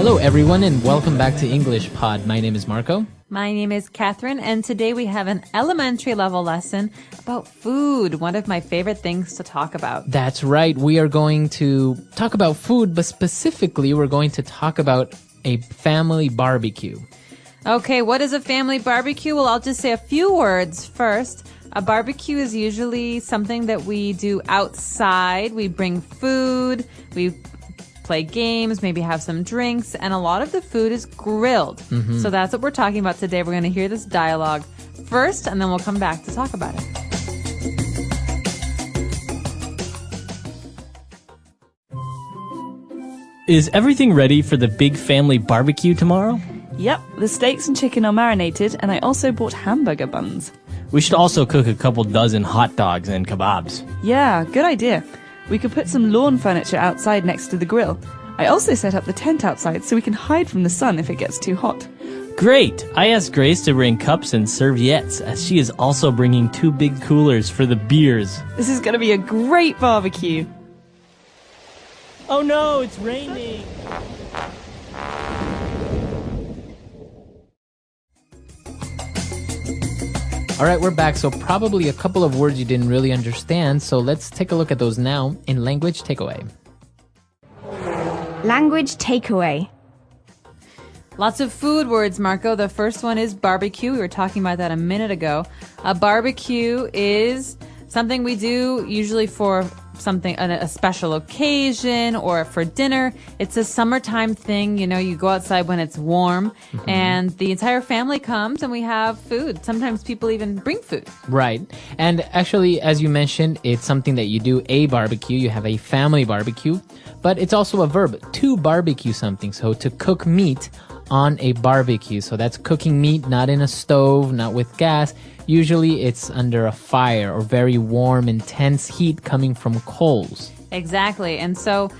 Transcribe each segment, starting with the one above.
Hello, everyone, and welcome back to English Pod. My name is Marco. My name is Catherine, and today we have an elementary level lesson about food, one of my favorite things to talk about. That's right. We are going to talk about food, but specifically, we're going to talk about a family barbecue. Okay, what is a family barbecue? Well, I'll just say a few words first. A barbecue is usually something that we do outside. We bring food, we play games, maybe have some drinks, and a lot of the food is grilled. So that's what we're talking about today. We're going to hear this dialogue first, and then we'll come back to talk about it. Is everything ready for the big family barbecue tomorrow? Yep, the steaks and chicken are marinated, and I also bought hamburger buns. We should also cook a couple dozen hot dogs and kebabs. Yeah, good idea. We could put some lawn furniture outside next to the grill. I also set up the tent outside so we can hide from the sun if it gets too hot. Great! I asked Grace to bring cups and serviettes, as she is also bringing 2 big coolers for the beers. This is going to be a great barbecue. Oh no, it's raining! All right, we're back. So probably a couple of words you didn't really understand. So let's take a look at those now in language takeaway. Language takeaway. Lots of food words, Marco. The first one is barbecue. We were talking about that a minute ago. A barbecue is something we do usually for something, a special occasion or for dinner. It's a summertime thing. You know, you go outside when it's warm and the entire family comes and we have food. Sometimes people even bring food. Right. And actually, as you mentioned, it's something that you do a barbecue. You have a family barbecue, but it's also a verb to barbecue something. So to cook meat on a barbecue. So that's cooking meat, not in a stove, not with gas. Usually it's under a fire or very warm, intense heat coming from coals. Exactly. And so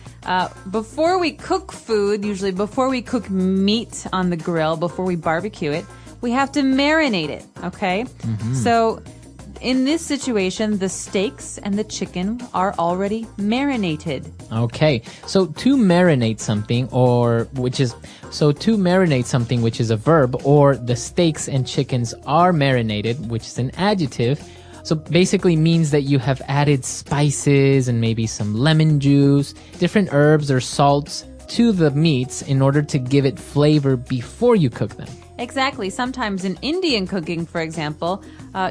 before we cook food, usually before we cook meat on the grill, before we barbecue it, we have to marinate it, okay? So in this situation, the steaks and the chicken are already marinated. Okay. So to marinate something which is a verb, or the steaks and chickens are marinated, which is an adjective. So basically means that you have added spices and maybe some lemon juice, different herbs or salts to the meats in order to give it flavor before you cook them. Exactly. Sometimes in Indian cooking, for example,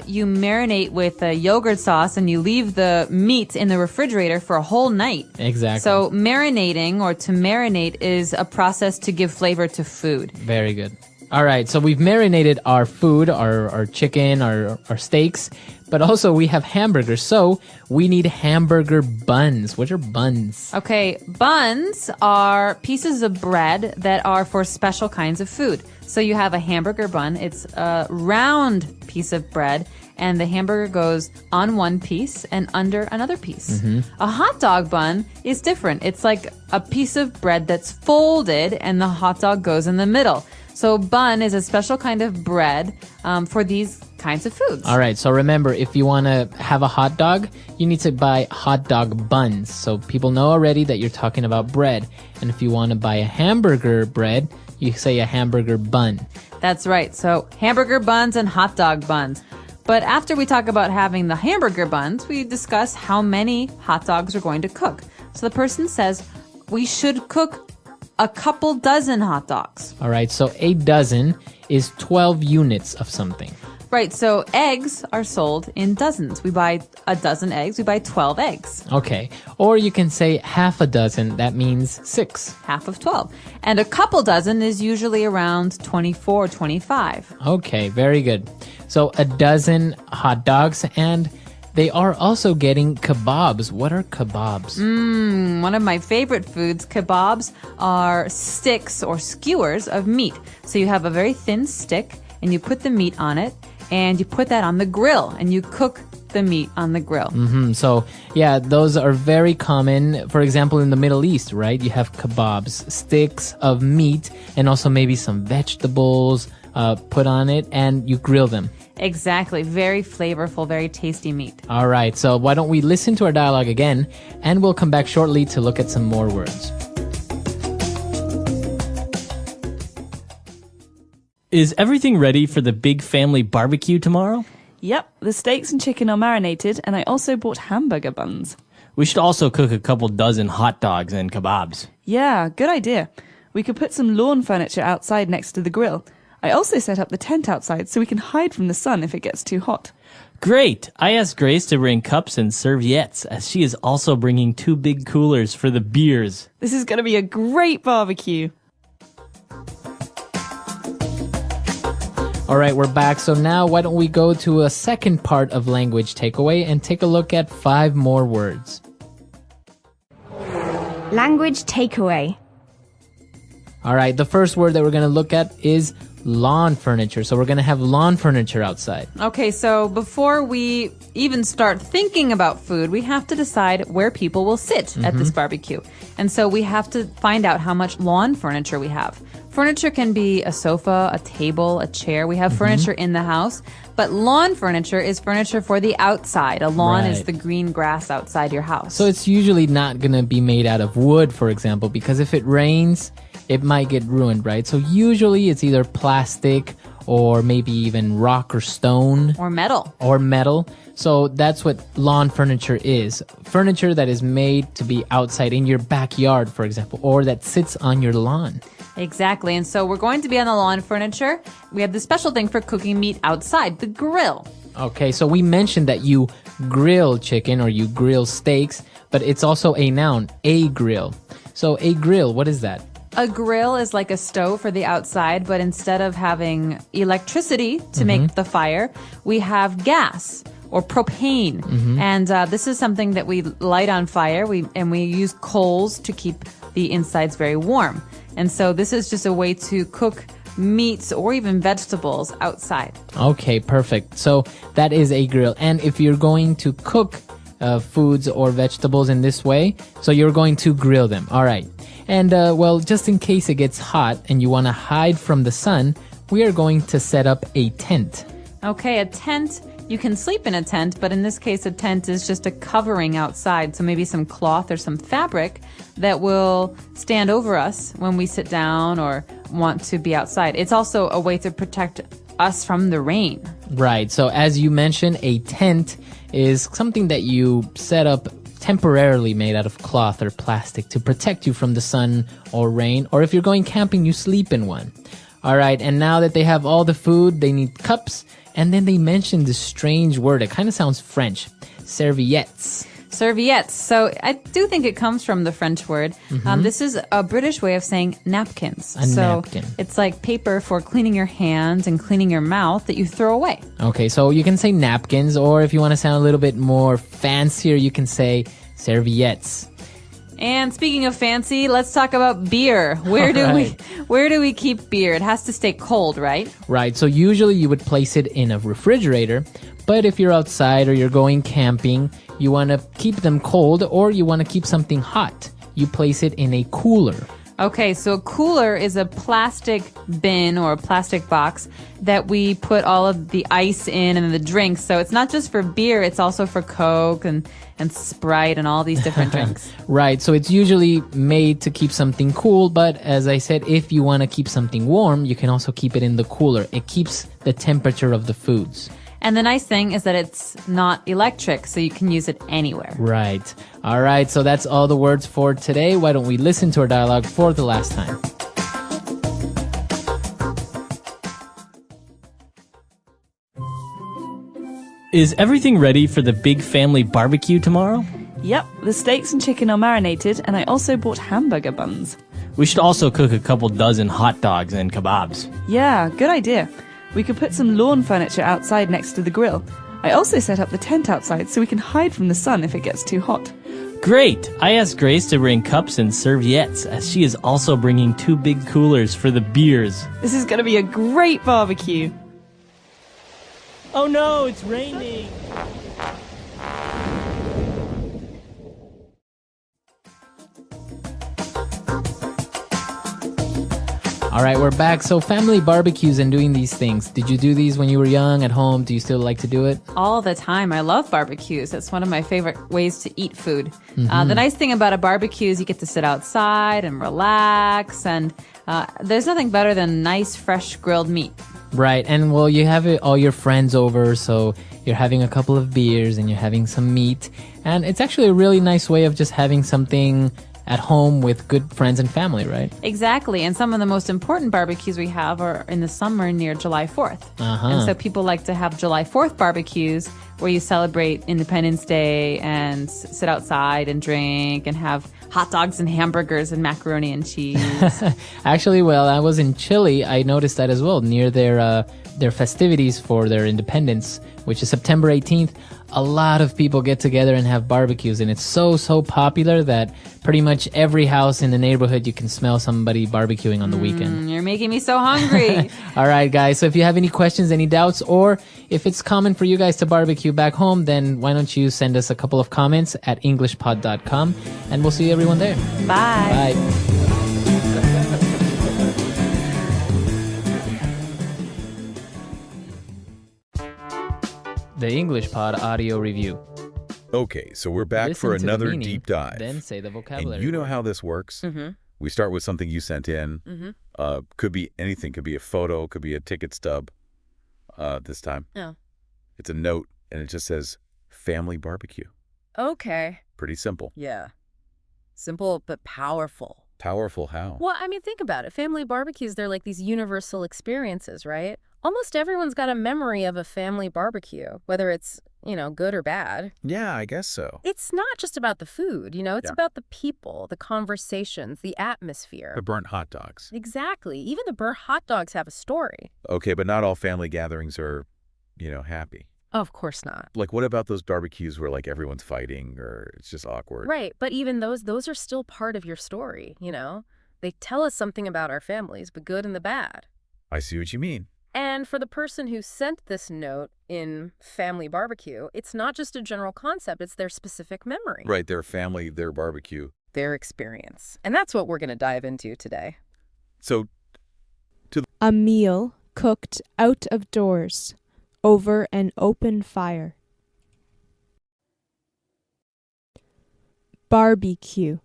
you marinate with a yogurt sauce and you leave the meat in the refrigerator for a whole night. Exactly. So marinating or to marinate is a process to give flavor to food. Very good. All right. So we've marinated our food, our chicken, our steaks, but also we have hamburgers. So we need hamburger buns. What are buns? Okay. Buns are pieces of bread that are for special kinds of food. So you have a hamburger bun. It's a round piece of bread, and the hamburger goes on one piece and under another piece. A hot dog bun is different. It's like a piece of bread that's folded, and the hot dog goes in the middle. So bun is a special kind of bread for these kinds of foods. All right. So remember, if you want to have a hot dog, you need to buy hot dog buns. So people know already that you're talking about bread. And if you want to buy a hamburger bread, you say a hamburger bun. That's right. So hamburger buns and hot dog buns. But after we talk about having the hamburger buns, we discuss how many hot dogs we're going to cook. So the person says we should cook a couple dozen hot dogs. All right. So a dozen is 12 units of something. Right, so eggs are sold in dozens. We buy a dozen eggs, we buy 12 eggs. Okay. Or you can say half a dozen. That means 6. Half of 12. And a couple dozen is usually around 24, 25. Okay, very good. So a dozen hot dogs, and they are also getting kebabs. What are kebabs? One of my favorite foods. Kebabs are sticks or skewers of meat. So you have a very thin stick, and you put the meat on it, and you put that on the grill, and you cook the meat on the grill. So, yeah, those are very common. For example, in the Middle East, right? You have kebabs, sticks of meat, and also maybe some vegetables put on it, and you grill them. Exactly. Very flavorful, very tasty meat. All right. So why don't we listen to our dialogue again, and we'll come back shortly to look at some more words. Is everything ready for the big family barbecue tomorrow? Yep, the steaks and chicken are marinated, and I also bought hamburger buns. We should also cook a couple dozen hot dogs and kebabs. Yeah, good idea. We could put some lawn furniture outside next to the grill. I also set up the tent outside so we can hide from the sun if it gets too hot. Great! I asked Grace to bring cups and serviettes, as she is also bringing 2 big coolers for the beers. This is going to be a great barbecue. All right, we're back. So now why don't we go to a second part of language takeaway and take a look at 5 more words. Language takeaway. All right, the first word that we're going to look at is lawn furniture. So we're going to have lawn furniture outside. Okay, so before we even start thinking about food, we have to decide where people will sit at this barbecue. And so we have to find out how much lawn furniture we have. Furniture can be a sofa, a table, a chair. We have furniture in the house, but lawn furniture is furniture for the outside. A lawn is Right. the green grass outside your house. So it's usually not going to be made out of wood, for example, because if it rains, it might get ruined, right? So usually it's either plastic or maybe even rock or stone or metal. or metal. So that's what lawn furniture is. Furniture that is made to be outside in your backyard, for example, or that sits on your lawn. Exactly. And so we're going to be on the lawn furniture. We have the special thing for cooking meat outside, the grill. Okay, so we mentioned that you grill chicken or you grill steaks, but it's also a noun, a grill. So a grill, what is that? A grill is like a stove for the outside, but instead of having electricity to make the fire, we have gas or propane. And this is something that we light on fire. We use coals to keep the insides very warm. And so this is just a way to cook meats or even vegetables outside. Okay, perfect. So that is a grill. And if you're going to cook foods or vegetables in this way, so you're going to grill them. All right. And well, just in case it gets hot and you want to hide from the sun, we are going to set up a tent. Okay, a tent. You can sleep in a tent, but in this case, a tent is just a covering outside. So maybe some cloth or some fabric that will stand over us when we sit down or want to be outside. It's also a way to protect us from the rain. Right. So as you mentioned, a tent is something that you set up temporarily made out of cloth or plastic to protect you from the sun or rain. Or if you're going camping, you sleep in one. All right. And now that they have all the food, they need cups. And then they mentioned this strange word. It kind of sounds French. Serviettes. Serviettes. So I do think it comes from the French word. This is a British way of saying napkins. A napkin. It's like paper for cleaning your hands and cleaning your mouth that you throw away. Okay, so you can say napkins, or if you want to sound a little bit more fancier, you can say serviettes. And speaking of fancy, let's talk about beer. Where do we keep beer? It has to stay cold, right? Right, so usually you would place it in a refrigerator, but if you're outside or you're going camping, you want to keep them cold or you want to keep something hot. You place it in a cooler. Okay, so a cooler is a plastic bin or a plastic box that we put all of the ice in and the drinks. So it's not just for beer, it's also for Coke and Sprite and all these different drinks. Right, so it's usually made to keep something cool, but as I said, if you want to keep something warm, you can also keep it in the cooler. It keeps the temperature of the foods. And the nice thing is that it's not electric, so you can use it anywhere. Right. All right, so that's all the words for today. Why don't we listen to our dialogue for the last time? Is everything ready for the big family barbecue tomorrow? Yep, the steaks and chicken are marinated, and I also bought hamburger buns. We should also cook a couple dozen hot dogs and kebabs. Yeah, good idea. We could put some lawn furniture outside next to the grill. I also set up the tent outside so we can hide from the sun if it gets too hot. Great! I asked Grace to bring cups and serviettes, as she is also bringing 2 big coolers for the beers. This is going to be a great barbecue. Oh no, it's raining! All right, we're back. So family barbecues and doing these things. Did you do these when you were young at home? Do you still like to do it? All the time. I love barbecues. It's one of my favorite ways to eat food. The nice thing about a barbecue is you get to sit outside and relax, and there's nothing better than nice, fresh grilled meat. Right. And well, you have all your friends over, so you're having a couple of beers and you're having some meat. And it's actually a really nice way of just having something at home with good friends and family, right? Exactly. And some of the most important barbecues we have are in the summer near July 4th. And so people like to have July 4th barbecues where you celebrate Independence Day and sit outside and drink and have hot dogs and hamburgers and macaroni and cheese. Actually, well, I was in Chile. I noticed that as well. Near their festivities for their independence, which is September 18th, a lot of people get together and have barbecues, and it's so popular that pretty much every house in the neighborhood you can smell somebody barbecuing on the weekend. You're making me so hungry. All right, guys. So if you have any questions, any doubts, or if it's common for you guys to barbecue back home, then why don't you send us a couple of comments at englishpod.com, and we'll see everyone there. Bye. Bye. The English Pod audio review. Okay, so we're back Listen for to the another meaning, deep dive. Then say the vocabulary. And you know word. how this works. Mm-hmm. We start with something you sent in. Could be anything. Could be a photo. Could be a ticket stub. This time. Oh. It's a note, and it just says, family barbecue. Okay. Pretty simple. Yeah. Simple but powerful. Powerful how? Well, I mean, think about it. Family barbecues, they're like these universal experiences, right? Almost everyone's got a memory of a family barbecue, whether it's, good or bad. Yeah, I guess so. It's not just about the food, it's Yeah. about the people, the conversations, the atmosphere. The burnt hot dogs. Exactly. Even the burnt hot dogs have a story. Okay, but not all family gatherings are, happy. Of course not. Like, what about those barbecues where, like, everyone's fighting or it's just awkward? Right, but even those are still part of your story, They tell us something about our families, the good and the bad. I see what you mean. And for the person who sent this note in family barbecue, it's not just a general concept, it's their specific memory. Right, their family, their barbecue. Their experience. And that's what we're going to dive into today. So, A meal cooked out of doors over an open fire. Barbecue.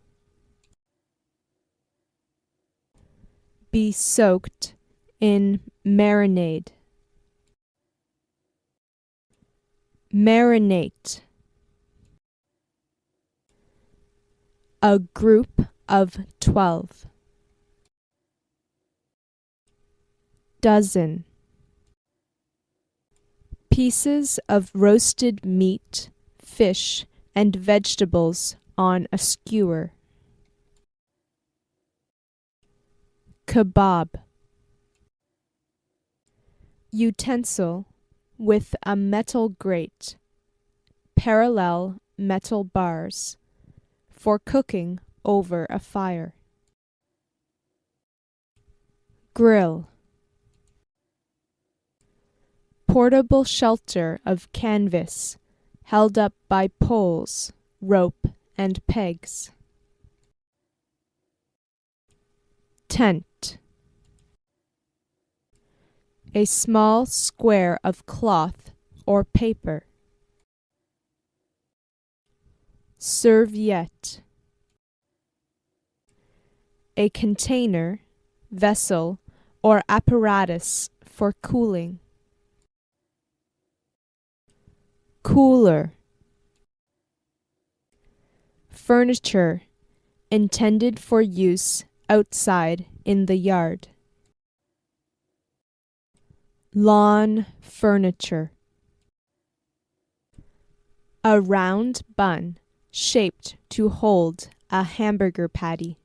Be soaked in marinade. Marinate. A group of 12. Dozen. Pieces of roasted meat, fish, and vegetables on a skewer. Kebab. Utensil with a metal grate, parallel metal bars, for cooking over a fire. Grill. Portable shelter of canvas, held up by poles, rope, and pegs. Tent. A small square of cloth or paper. Serviette. A container, vessel, or apparatus for cooling. Cooler. Furniture intended for use outside in the yard. Lawn furniture. A round bun shaped to hold a hamburger patty.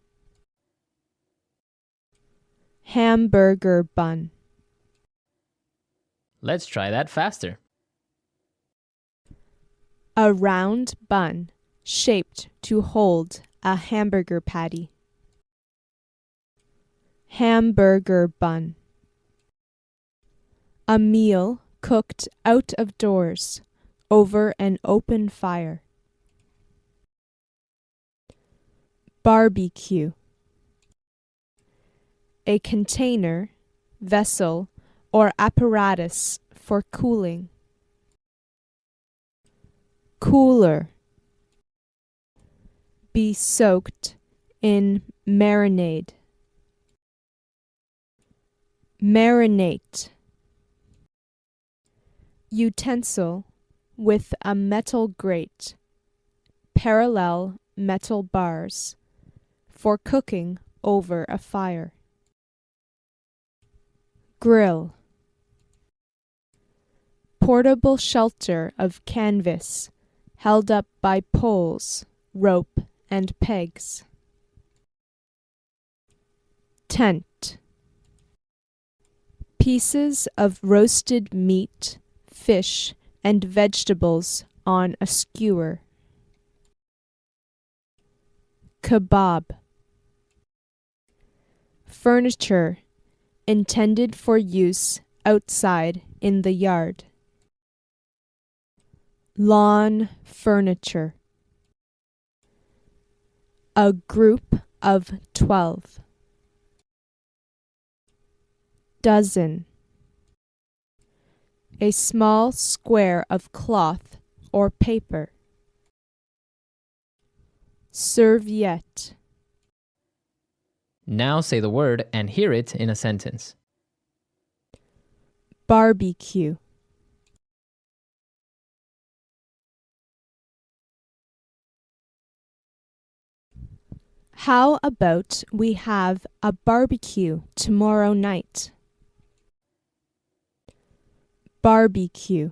Hamburger bun. Let's try that faster. A round bun shaped to hold a hamburger patty. Hamburger bun. A meal cooked out of doors over an open fire. Barbecue. A container, vessel, or apparatus for cooling. Cooler. Be soaked in marinade. Marinate. Utensil with a metal grate, parallel metal bars, for cooking over a fire. Grill. Portable shelter of canvas held up by poles, rope, and pegs. Tent. Pieces of roasted meat, fish, and vegetables on a skewer. Kebab. Furniture intended for use outside in the yard. Lawn furniture. A group of 12. Dozen. A small square of cloth or paper. Serviette. Now say the word and hear it in a sentence. Barbecue. How about we have a barbecue tomorrow night? Barbecue.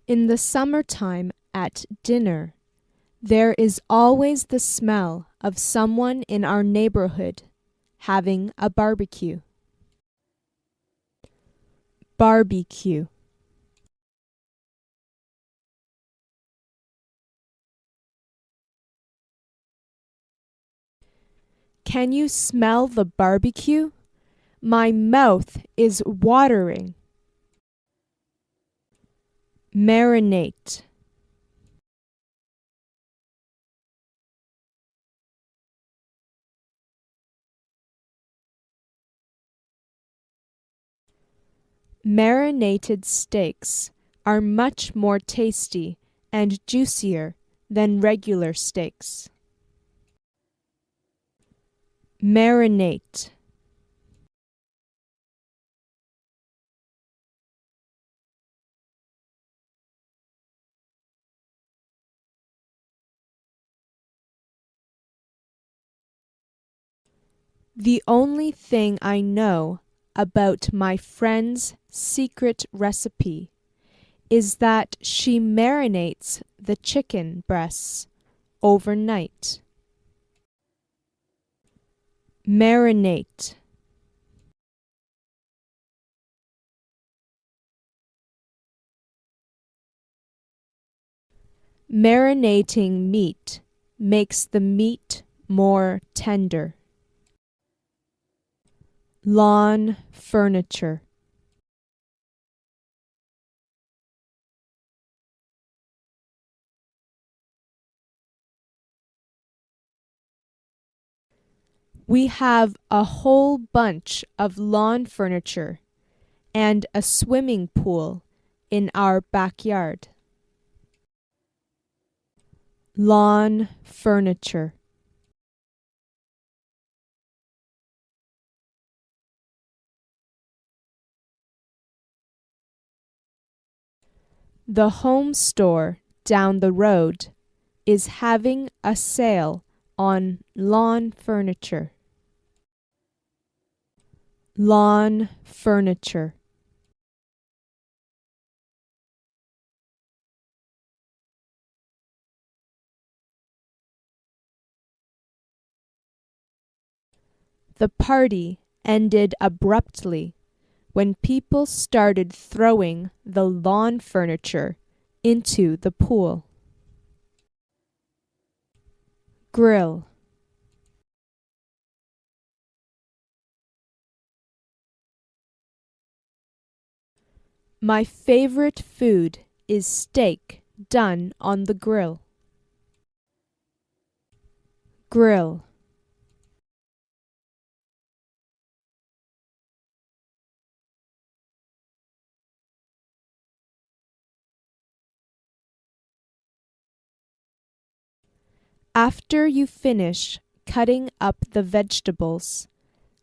In the summertime at dinner, there is always the smell of someone in our neighborhood having a barbecue. Barbecue. Can you smell the barbecue? My mouth is watering. Marinate. Marinated steaks are much more tasty and juicier than regular steaks. Marinate. The only thing I know about my friend's secret recipe is that she marinates the chicken breasts overnight. Marinate. Marinating meat makes the meat more tender. Lawn furniture. We have a whole bunch of lawn furniture and a swimming pool in our backyard. Lawn furniture. The home store down the road is having a sale on lawn furniture. Lawn furniture. The party ended abruptly when people started throwing the lawn furniture into the pool. Grill. My favorite food is steak done on the grill. Grill. After you finish cutting up the vegetables,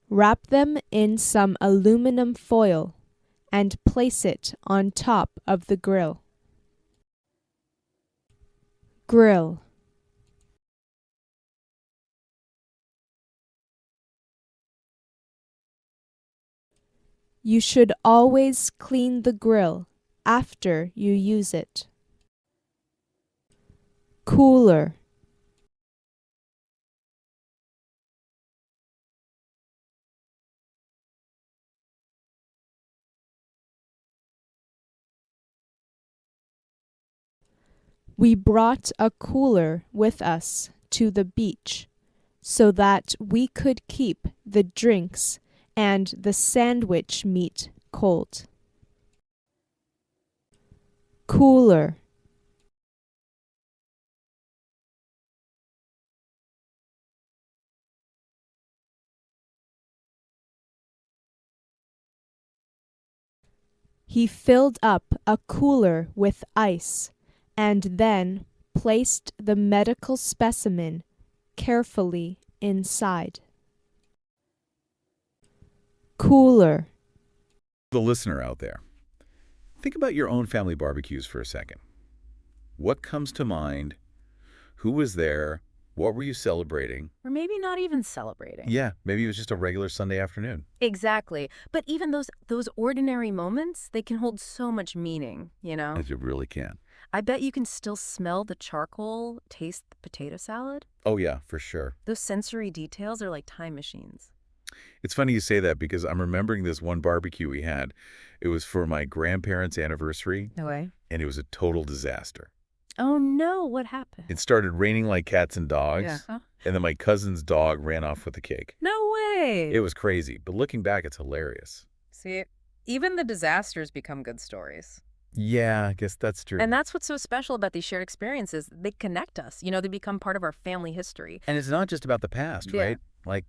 wrap them in some aluminum foil and place it on top of the grill. Grill. You should always clean the grill after you use it. Cooler. We brought a cooler with us to the beach so that we could keep the drinks and the sandwich meat cold. Cooler. He filled up a cooler with ice and then placed the medical specimen carefully inside. Cooler. The listener out there, think about your own family barbecues for a second. What comes to mind? Who was there? What were you celebrating? Or maybe not even celebrating. Yeah, maybe it was just a regular Sunday afternoon. Exactly. But even those ordinary moments, they can hold so much meaning, you know? As you really can. I bet you can still smell the charcoal, taste the potato salad. Oh yeah, for sure. Those sensory details are like time machines. It's funny you say that because I'm remembering this one barbecue we had. It was for my grandparents' anniversary, No way. and it was a total disaster. Oh no, what happened? It started raining like cats and dogs, Yeah. Huh? and then my cousin's dog ran off with the cake. No way. It was crazy, but looking back, it's hilarious. See, even the disasters become good stories. Yeah, I guess that's true. And that's what's so special about these shared experiences. They connect us. You know, they become part of our family history. And it's not just about the past, Yeah. right? Like,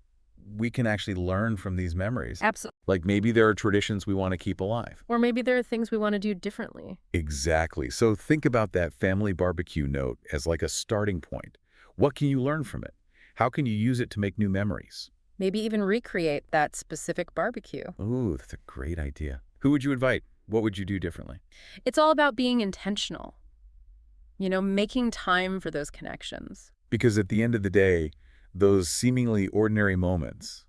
we can actually learn from these memories. Absolutely. Like, maybe there are traditions we want to keep alive. Or maybe there are things we want to do differently. Exactly. So think about that family barbecue note as like a starting point. What can you learn from it? How can you use it to make new memories? Maybe even recreate that specific barbecue. Ooh, that's a great idea. Who would you invite? What would you do differently? It's all about being intentional. You know, making time for those connections. Because at the end of the day, those seemingly ordinary moments,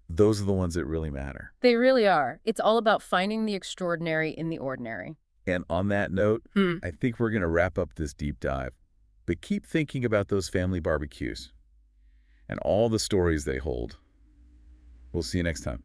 those are the ones that really matter. They really are. It's all about finding the extraordinary in the ordinary. And on that note, I think we're going to wrap up this deep dive. But keep thinking about those family barbecues and all the stories they hold. We'll see you next time.